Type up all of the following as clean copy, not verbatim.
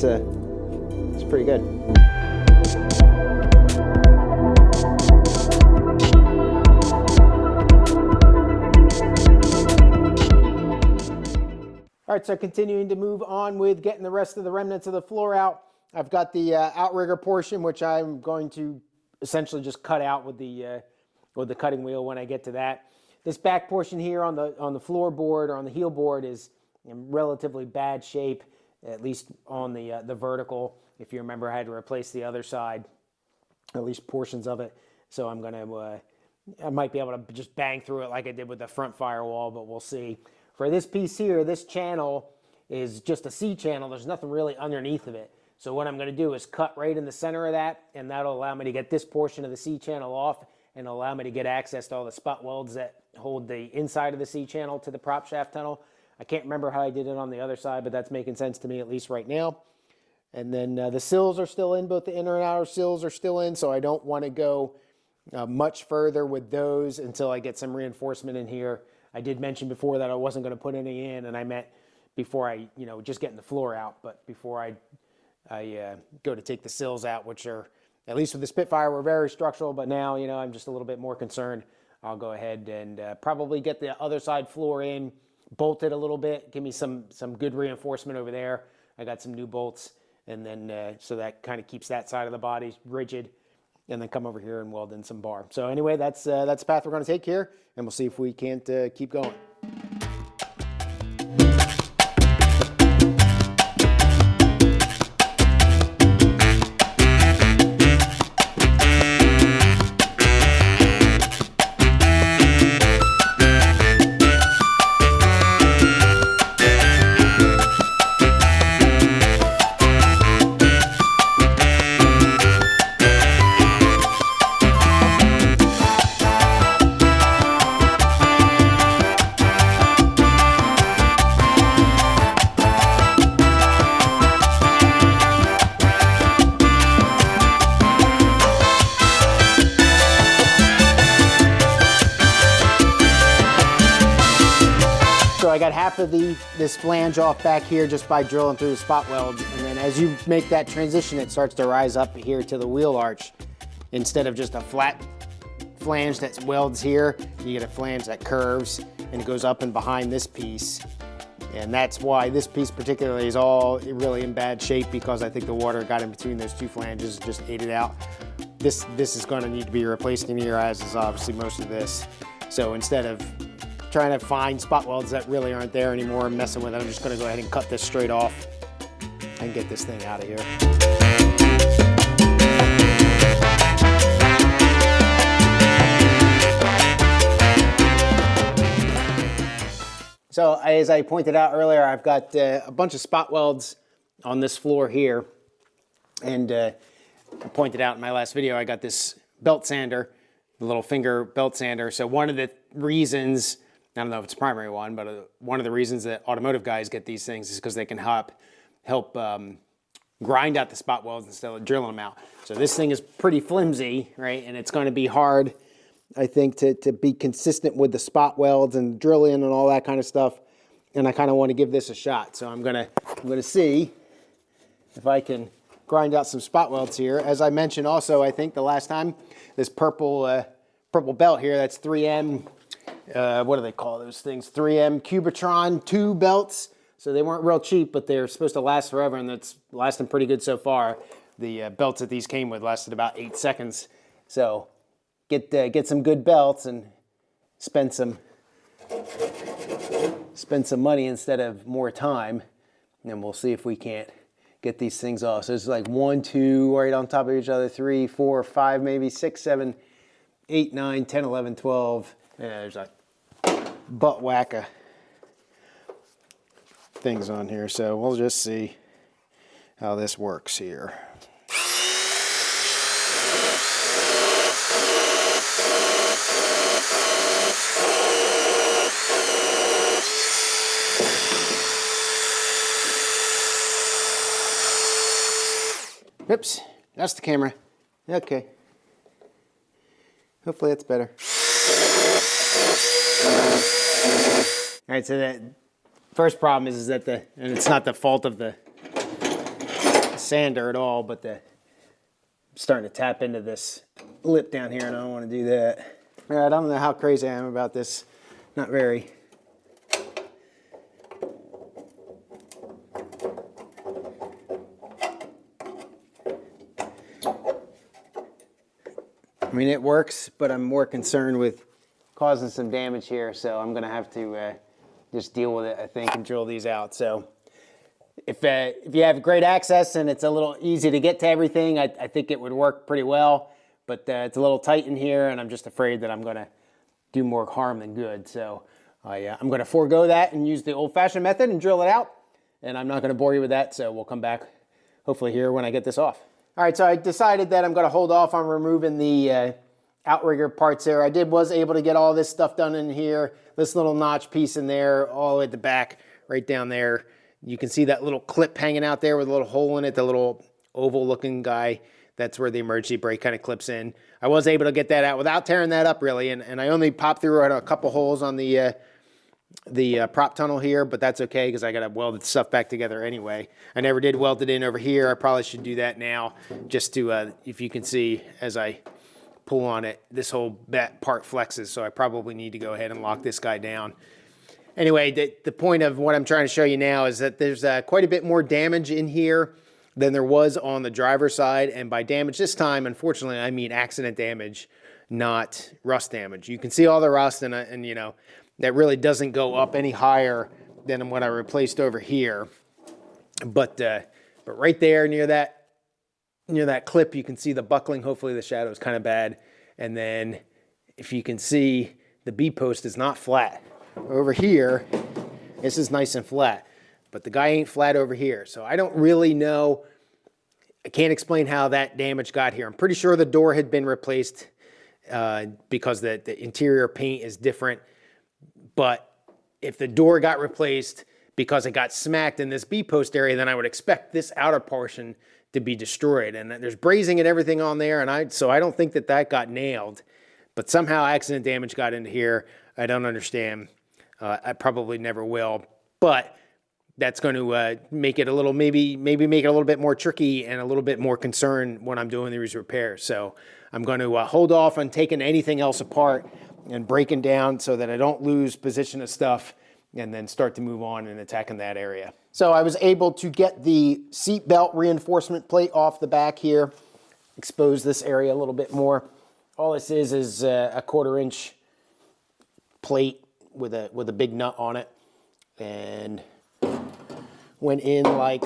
it's pretty good. All right, so continuing to move on with getting the rest of the remnants of the floor out. I've got the outrigger portion, which I'm going to essentially just cut out with the cutting wheel when I get to that. This back portion here on the floorboard or on the heel board is in relatively bad shape, at least on the vertical. If you remember, I had to replace the other side, at least portions of it. So I'm gonna, I might be able to just bang through it like I did with the front firewall, but we'll see. For this piece here, this channel is just a C channel. There's nothing really underneath of it. So what I'm going to do is cut right in the center of that, and that'll allow me to get this portion of the C channel off and allow me to get access to all the spot welds that hold the inside of the C channel to the prop shaft tunnel. I can't remember how I did it on the other side, but that's making sense to me, at least right now. And then the sills are still in, both the inner and outer sills are still in, so I don't want to go much further with those until I get some reinforcement in here. I did mention before that I wasn't going to put any in, and I meant before I, just getting the floor out, but before I go to take the sills out, which are, at least with the Spitfire, were very structural, but now, I'm just a little bit more concerned. I'll go ahead and probably get the other side floor in, bolt it a little bit, give me some good reinforcement over there. I got some new bolts, and then so that kind of keeps that side of the body rigid, and then come over here and weld in some bar. So anyway, that's the path we're going to take here, and we'll see if we can't keep going. So I got half of this flange off back here just by drilling through the spot welds, and then as you make that transition, it starts to rise up here to the wheel arch. Instead of just a flat flange that welds here, you get a flange that curves and goes up and behind this piece. And that's why this piece particularly is all really in bad shape, because I think the water got in between those two flanges, just ate it out. This is going to need to be replaced in here, as is obviously most of this. So instead of trying to find spot welds that really aren't there anymore and messing with it, I'm just going to go ahead and cut this straight off and get this thing out of here. So as I pointed out earlier, I've got a bunch of spot welds on this floor here, and I pointed out in my last video, I got this belt sander, the little finger belt sander. So one of the reasons, I don't know if it's a primary one, but one of the reasons that automotive guys get these things is because they can help grind out the spot welds instead of drilling them out. So this thing is pretty flimsy, right? And it's going to be hard, I think, to be consistent with the spot welds and drilling and all that kind of stuff. And I kind of want to give this a shot. So I'm gonna see if I can grind out some spot welds here. As I mentioned also, I think the last time, this purple belt here, that's 3M. What do they call those things? 3M Cubitron 2 belts. So they weren't real cheap, but they're supposed to last forever, and that's lasting pretty good so far. The belts that these came with lasted about 8 seconds. So get some good belts and spend some money instead of more time, and we'll see if we can't get these things off. So it's like 1, 2 right on top of each other, 3, 4, 5, maybe 6, 7, 8, 9, 10, 11, 12. Yeah, there's like butt whack of things on here. So we'll just see how this works here. Oops, that's the camera. Okay. Hopefully that's better. All right, so the first problem is that and it's not the fault of the sander at all, but I'm starting to tap into this lip down here, and I don't want to do that. All right, I don't know how crazy I am about this. Not very. I mean, it works, but I'm more concerned with causing some damage here, so I'm going to have to just deal with it, I think, and drill these out. So if you have great access and it's a little easy to get to everything, I think it would work pretty well, but it's a little tight in here, and I'm just afraid that I'm going to do more harm than good. So I'm going to forego that and use the old-fashioned method and drill it out, and I'm not going to bore you with that, so we'll come back hopefully here when I get this off. All right, so I decided that I'm going to hold off on removing the outrigger parts there. I was able to get all this stuff done in here, this little notch piece in there, all the way at the back, right down there. You can see that little clip hanging out there with a little hole in it, the little oval looking guy. That's where the emergency brake kind of clips in. I was able to get that out without tearing that up really, and I only popped through a couple holes on the prop tunnel here, but that's okay because I got to weld the stuff back together anyway. I never did weld it in over here. I probably should do that now just to, if you can see as I pull on it, this whole part flexes, so I probably need to go ahead and lock this guy down. Anyway, the point of what I'm trying to show you now is that there's quite a bit more damage in here than there was on the driver's side, and by damage this time, unfortunately, I mean accident damage, not rust damage. You can see all the rust, and you know, that really doesn't go up any higher than what I replaced over here. But right there near that clip, you can see the buckling. Hopefully the shadow is kind of bad. And then if you can see, the B-post is not flat. Over here, this is nice and flat, but the guy ain't flat over here. So I don't really know. I can't explain how that damage got here. I'm pretty sure the door had been replaced because the interior paint is different. But if the door got replaced because it got smacked in this B-post area, then I would expect this outer portion to be destroyed. And there's brazing and everything on there, and so I don't think that got nailed. But somehow accident damage got into here. I don't understand. I probably never will. But that's going to make it a little, maybe make it a little bit more tricky and a little bit more concern when I'm doing these repairs. So I'm going to hold off on taking anything else apart and breaking down so that I don't lose position of stuff and then start to move on and attacking that area. So I was able to get the seat belt reinforcement plate off the back here, expose this area a little bit more. All this is a 1/4 inch plate with a big nut on it, and went in like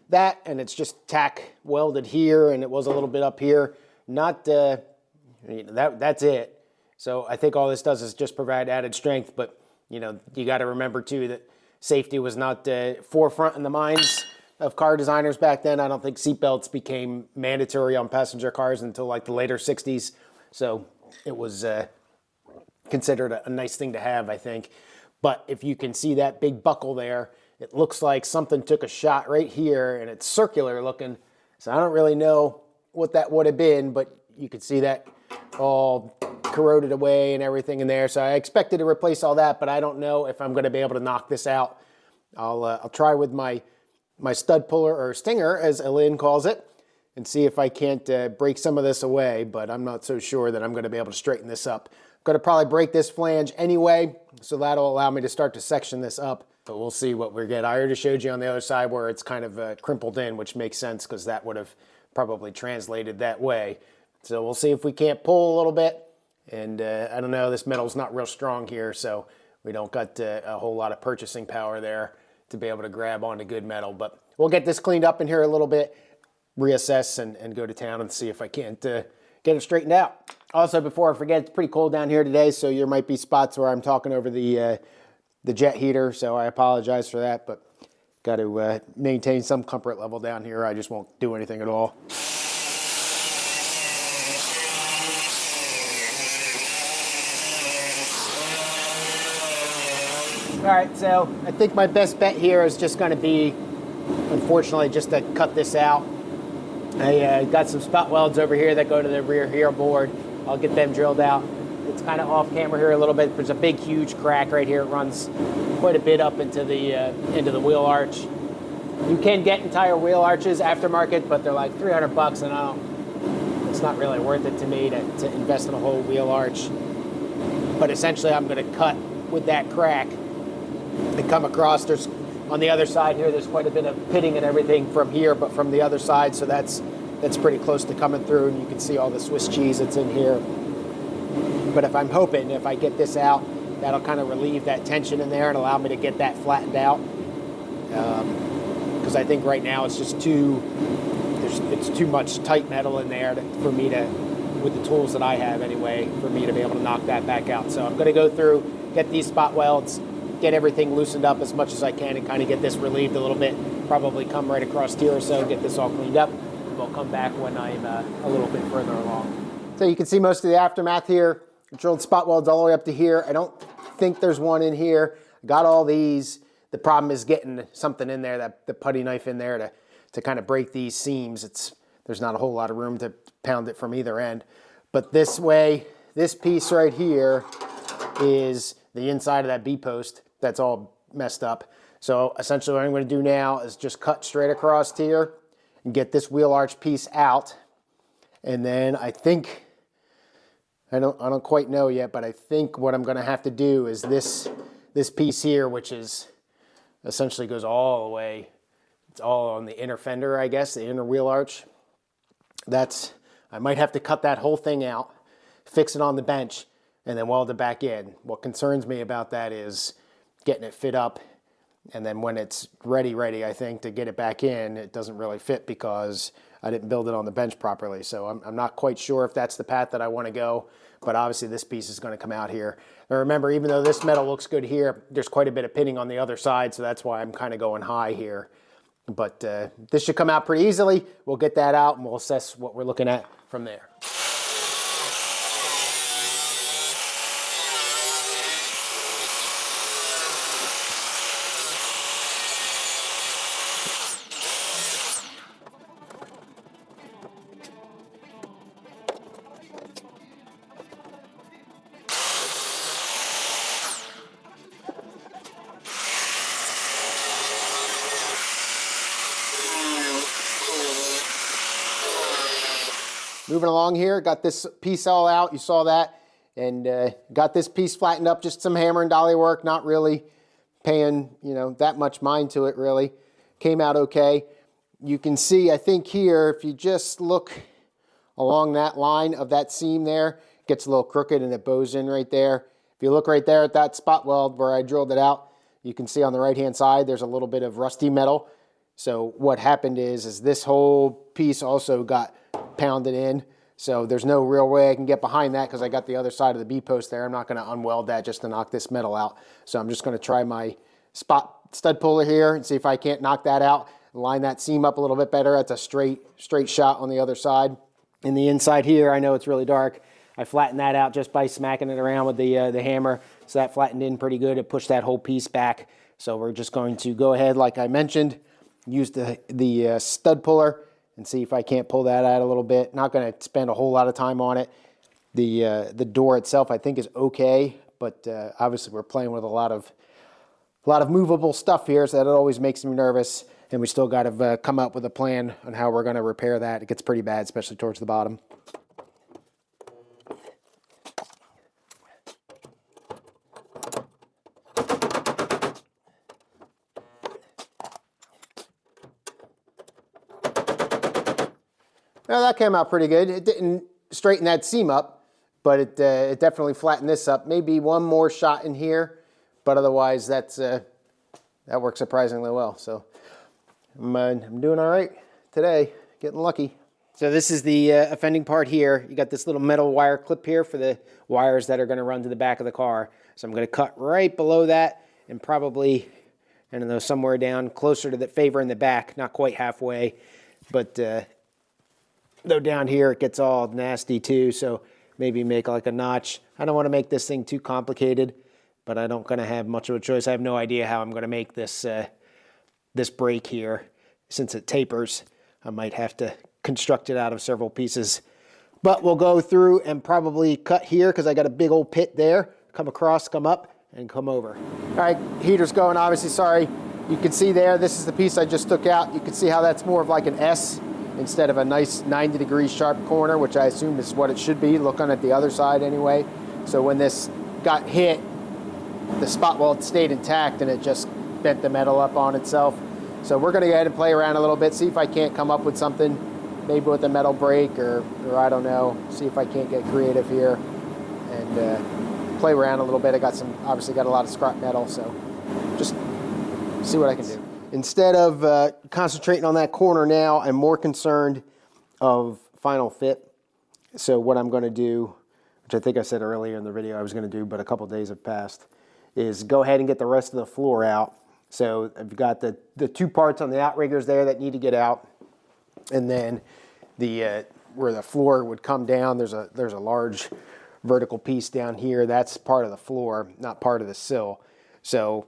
that, and it's just tack welded here, and it was a little bit up here. Not that's it. So I think all this does is just provide added strength, but you know, you got to remember too that safety was not forefront in the minds of car designers back then. I don't think seatbelts became mandatory on passenger cars until like the later 60s. So it was considered a nice thing to have, I think. But if you can see that big buckle there, it looks like something took a shot right here, and it's circular looking. So I don't really know what that would have been, but you could see that all corroded away and everything in there. So I expected to replace all that, but I don't know if I'm going to be able to knock this out. I'll try with my stud puller, or stinger as Elaine calls it, and see if I can't break some of this away, but I'm not so sure that I'm going to be able to straighten this up. I'm going to probably break this flange anyway, so that'll allow me to start to section this up, but we'll see what we get. I already showed you on the other side where it's kind of crimpled in, which makes sense because that would have probably translated that way. So we'll see if we can't pull a little bit. And I don't know, this metal's not real strong here, so we don't got a whole lot of purchasing power there to be able to grab onto good metal. But we'll get this cleaned up in here a little bit, reassess, and go to town and see if I can't get it straightened out. Also, before I forget, it's pretty cold down here today, so there might be spots where I'm talking over the jet heater, so I apologize for that, but got to maintain some comfort level down here. I just won't do anything at all. All right, so I think my best bet here is just going to be, unfortunately, just to cut this out. I got some spot welds over here that go to the rear heel board. I'll get them drilled out. It's kind of off camera here a little bit. There's a big, huge crack right here. It runs quite a bit up into the wheel arch. You can get entire wheel arches aftermarket, but they're like 300 bucks, and it's not really worth it to me to invest in a whole wheel arch. But essentially, I'm going to cut with that crack and come across. There's on the other side here, there's quite a bit of pitting and everything from here, but from the other side, so that's pretty close to coming through, and you can see all the Swiss cheese that's in here. But if I'm hoping, if I get this out, that'll kind of relieve that tension in there and allow me to get that flattened out. Because I think right now it's just it's too much tight metal in there for me to, with the tools that I have anyway, for me to be able to knock that back out. So I'm going to go through, get these spot welds, get everything loosened up as much as I can, and kind of get this relieved a little bit. Probably come right across here or so, get this all cleaned up. We'll come back when I'm a little bit further along. So you can see most of the aftermath here. Drilled spot welds all the way up to here. I don't think there's one in here. Got all these. The problem is getting something in there, the putty knife in there to kind of break these seams. There's not a whole lot of room to pound it from either end. But this way, this piece right here is the inside of that B-post that's all messed up. So essentially what I'm going to do now is just cut straight across here and get this wheel arch piece out. And then I think, I don't quite know yet, but I think what I'm going to have to do is this piece here, which is essentially goes all the way, it's all on the inner fender, I guess, the inner wheel arch. I might have to cut that whole thing out, fix it on the bench, and then weld it back in. What concerns me about that is getting it fit up, and then when it's ready, I think, to get it back in, it doesn't really fit because I didn't build it on the bench properly. So I'm not quite sure if that's the path that I want to go, but obviously this piece is going to come out here. And remember, even though this metal looks good here, there's quite a bit of pitting on the other side, so that's why I'm kind of going high here. But this should come out pretty easily. We'll get that out and we'll assess what we're looking at from there. Moving along here, got this piece all out, you saw that, and got this piece flattened up, just some hammer and dolly work, not really paying, that much mind to it really. Came out okay. You can see, I think here, if you just look along that line of that seam there, it gets a little crooked and it bows in right there. If you look right there at that spot weld where I drilled it out, you can see on the right-hand side, there's a little bit of rusty metal. So what happened is this whole piece also got pounded in. So there's no real way I can get behind that because I got the other side of the B-post there. I'm not going to unweld that just to knock this metal out. So I'm just going to try my spot stud puller here and see if I can't knock that out, line that seam up a little bit better. That's a straight shot on the other side. In the inside here, I know it's really dark. I flattened that out just by smacking it around with the hammer. So that flattened in pretty good. It pushed that whole piece back. So we're just going to go ahead, like I mentioned, use the stud puller and see if I can't pull that out a little bit. Not going to spend a whole lot of time on it. The door itself I think is okay, but obviously we're playing with a lot of movable stuff here, so that it always makes me nervous. And we still got to come up with a plan on how we're going to repair that. It gets pretty bad, especially towards the bottom. Well, that came out pretty good. It didn't straighten that seam up, but it definitely flattened this up. Maybe one more shot in here, but otherwise that works surprisingly well. So I'm doing all right today, getting lucky. So this is the offending part here. You got this little metal wire clip here for the wires that are going to run to the back of the car. So I'm going to cut right below that and probably, I don't know, somewhere down closer to the favor in the back, not quite halfway, but though down here it gets all nasty too, so maybe make like a notch. I don't want to make this thing too complicated, but I don't going to have much of a choice. I have no idea how I'm going to make this this brake here. Since it tapers, I might have to construct it out of several pieces. But we'll go through and probably cut here because I got a big old pit there. Come across, come up, and come over. All right, heater's going. Obviously, sorry You can see there, this is the piece I just took out. You can see how that's more of like an S instead of a nice 90-degree sharp corner, which I assume is what it should be, looking at the other side anyway. So when this got hit, the spot weld stayed intact and it just bent the metal up on itself. So we're gonna go ahead and play around a little bit, see if I can't come up with something, maybe with a metal brake or I don't know, see if I can't get creative here and play around a little bit. I got obviously got a lot of scrap metal, so just see what I can do. Instead of concentrating on that corner now, I'm more concerned of final fit. So what I'm gonna do, which I think I said earlier in the video I was gonna do, but a couple days have passed, is go ahead and get the rest of the floor out. So I've got the two parts on the outriggers there that need to get out, and then the where the floor would come down, there's a large vertical piece down here. That's part of the floor, not part of the sill. So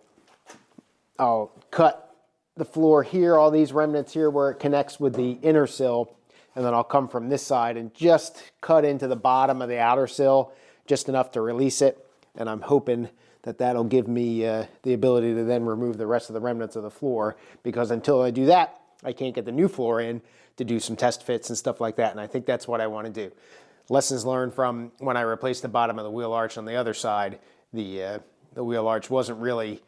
I'll cut the floor here, all these remnants here where it connects with the inner sill, and then I'll come from this side and just cut into the bottom of the outer sill, just enough to release it. And I'm hoping that that'll give me the ability to then remove the rest of the remnants of the floor, because until I do that, I can't get the new floor in to do some test fits and stuff like that. And I think that's what I want to do. Lessons learned from when I replaced the bottom of the wheel arch on the other side. The wheel arch wasn't really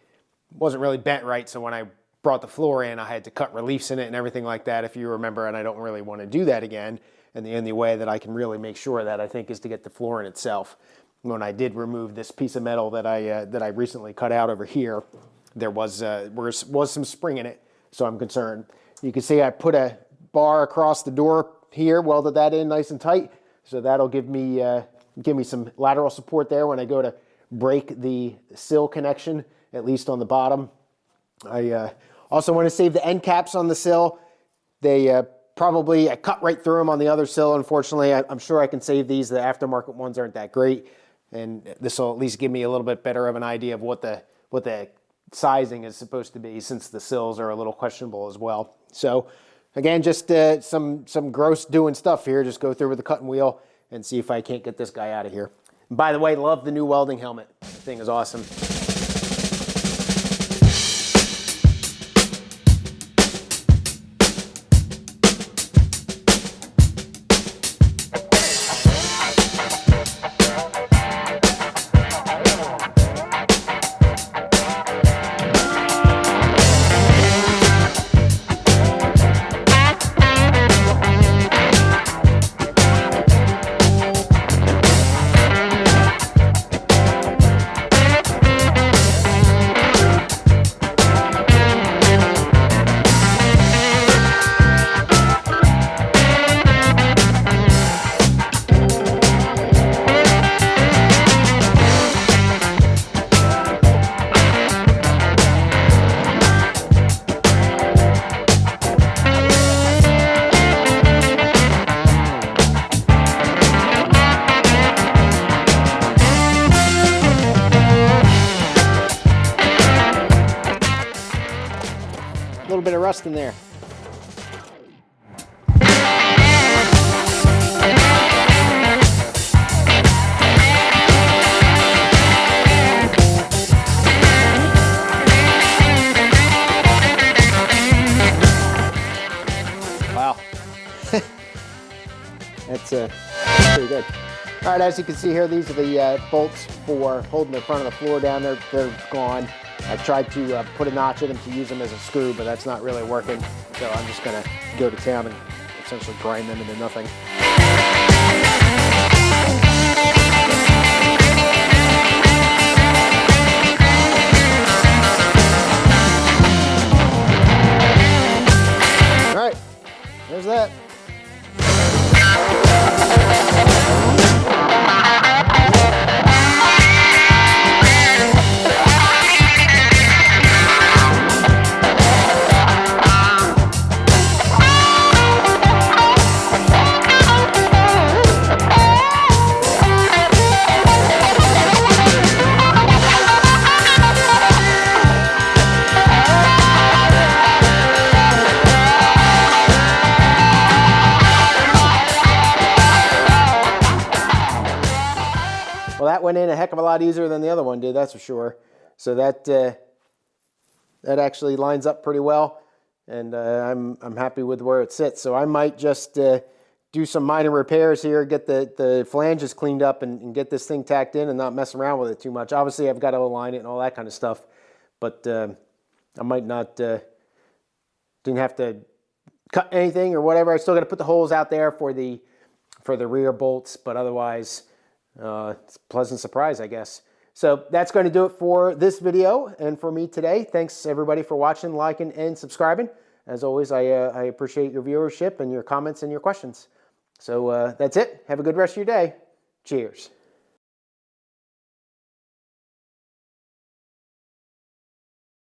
bent right, so when I brought the floor in, I had to cut reliefs in it and everything like that, if you remember, and I don't really want to do that again. And the only way that I can really make sure of that, I think, is to get the floor in itself. When I did remove this piece of metal that I recently cut out over here, there was some spring in it, so I'm concerned. You can see I put a bar across the door here, welded that in nice and tight, so that'll give me some lateral support there when I go to break the sill connection, at least on the bottom. I also want to save the end caps on the sill. They I cut right through them on the other sill, unfortunately. I'm sure I can save these. The aftermarket ones aren't that great, and this will at least give me a little bit better of an idea of what the sizing is supposed to be, since the sills are a little questionable as well. So again, just some gross doing stuff here. Just go through with the cutting wheel and see if I can't get this guy out of here. And by the way, love the new welding helmet. The thing is awesome. A little bit of rust in there. Wow. That's pretty good. All right, as you can see here, these are the bolts for holding the front of the floor down. They're gone. I tried to put a notch in them to use them as a screw, but that's not really working. So I'm just gonna go to town and essentially grind them into nothing. All right, there's that. Well, that went in a heck of a lot easier than the other one did, that's for sure. So that that actually lines up pretty well, and I'm happy with where it sits. So I might just do some minor repairs here, get the flanges cleaned up, and get this thing tacked in and not mess around with it too much. Obviously, I've got to align it and all that kind of stuff, but I might not, didn't have to cut anything or whatever. I still got to put the holes out there for the rear bolts, but otherwise, it's a pleasant surprise, I guess. So that's going to do it for this video and for me today. Thanks everybody for watching, liking, and subscribing. As always, I appreciate your viewership and your comments and your questions. So that's it. Have a good rest of your day. Cheers.